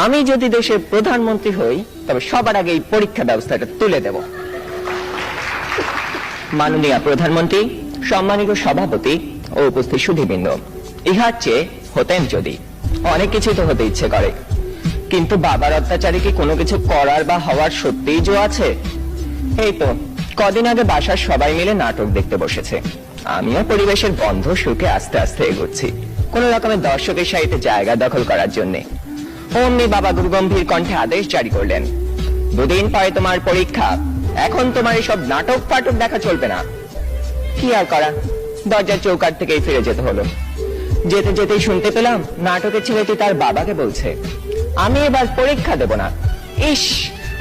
আমি যদি দেশের প্রধানমন্ত্রী হই তবে সবার আগে এই পরীক্ষা ব্যবস্থাটা তুলে দেব। মাননীয় প্রধানমন্ত্রী, সম্মানিত সভাপতি ও উপস্থিত সুধীবৃন্দ, ইহার চেয়ে হতেন যদি অনেক কিছু তো হতে ইচ্ছে করে, কিন্তু বাবার অত্যাচারে কি কোনো কিছু করার বা হওয়ার সত্যিই জো আছে? এই তো কদিন আগে বাসার সবাই মিলে নাটক দেখতে বসেছে, আমিও পরিবেশের বন্ধ সুখে আস্তে আস্তে এগোচ্ছি কোন রকমের দর্শকের সাহিত্যে জায়গা দখল করার জন্য। অমনি বাবা গুরুগম্ভীর কণ্ঠে আদেশ জারি করলেন, দুদিন পরে তোমার পরীক্ষা, এখন তোমার এসব নাটক ফাটক দেখা চলবে না। কি আর করা, দরজার চৌকাঠ থেকেই ফিরে যেতে হলো। যেতে যেতেই শুনতে পেলাম নাটকের ছেলেটি তার বাবাকে বলছে, আমি এবার পরীক্ষা দেব না। ইস,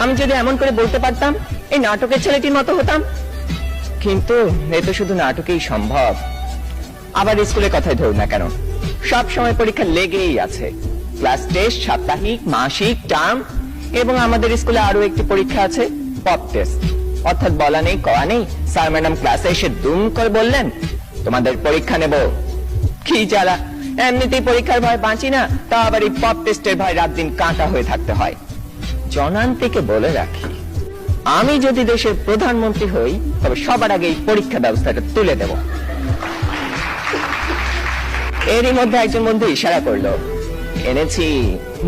আমি যদি এমন করে বলতে পারতাম, এই নাটকের ছেলেটির মতো হতাম। কিন্তু এ তো শুধু নাটকেই সম্ভব। আবার স্কুলের কথাই ধরুন না কেন, সব সময় পরীক্ষা লেগেই আছে। ক্লাস টেস্ট, সাপ্তাহিক, মাসিক, টার্ম, এবং আমাদের স্কুলে আরো একটি পরীক্ষা আছে, পপ টেস্ট। অর্থাৎ বলা নেই কওয়া নেই, স্যার ম্যাডাম ক্লাসে এসে দুম করে বললেন, তোমাদের পরীক্ষা নেব। কি জ্বালা, এমনিতেই পরীক্ষার ভয় বাঁচি না, তা আবার এই পপ টেস্টের ভয় রাত দিন কাঁটা হয়ে থাকতে হয়। জনান্তিকে বলে রাখি, আমি যদি দেশের প্রধানমন্ত্রী হই তবে সবার আগে এই পরীক্ষা ব্যবস্থাটা তুলে দেব। এরই মধ্যে একজন বন্ধু ইশারা করলো, এনেছি।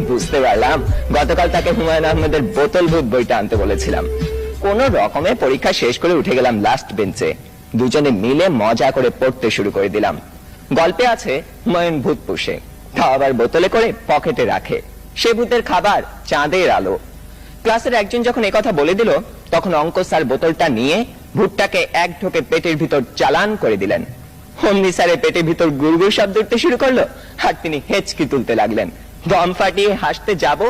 বুঝতে পারলাম গতকাল তাকে হুমায়ুন আহমেদের বোতল ভূত বইটা আনতে বলেছিলাম। কোন রকমে পরীক্ষা শেষ করে উঠে গেলাম লাস্ট বেঞ্চে, দুজনে মিলে মজা করে পড়তে শুরু করে দিলাম। গল্পে আছে হুমায়ুন ভূত পুষে, তা আবার বোতলে করে পকেটে রাখে, সে ভূতের খাবার চাঁদের আলো। ক্লাসের একজন যখন একথা বলে দিল, তখন অঙ্ক স্যার বোতলটা নিয়ে ভূতটাকে এক ঢোকে পেটের ভিতর চালান করে দিলেন। অমনি স্যারের পেটের ভিতর গুড়গুড় শব্দ উঠতে শুরু করলো, আর তিনি হেঁচকি তুলতে লাগলেন। দম ফাটিয়ে হাসতে যাব,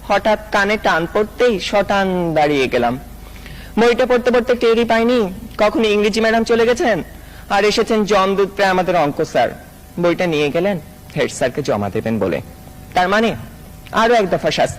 হঠাৎ কানে টান পড়তেই শটান দাঁড়িয়ে গেলাম। বইটা পড়তে পড়তে টেরই পাইনি কখন ইংরেজি ম্যাডাম চলে গেছেন আর এসেছেন জমদূত প্রায় আমাদের অঙ্ক স্যার। বইটা নিয়ে গেলেন হেড স্যারকে জমা দেবেন বলে, তার মানে আরো এক দফা শাস্তি।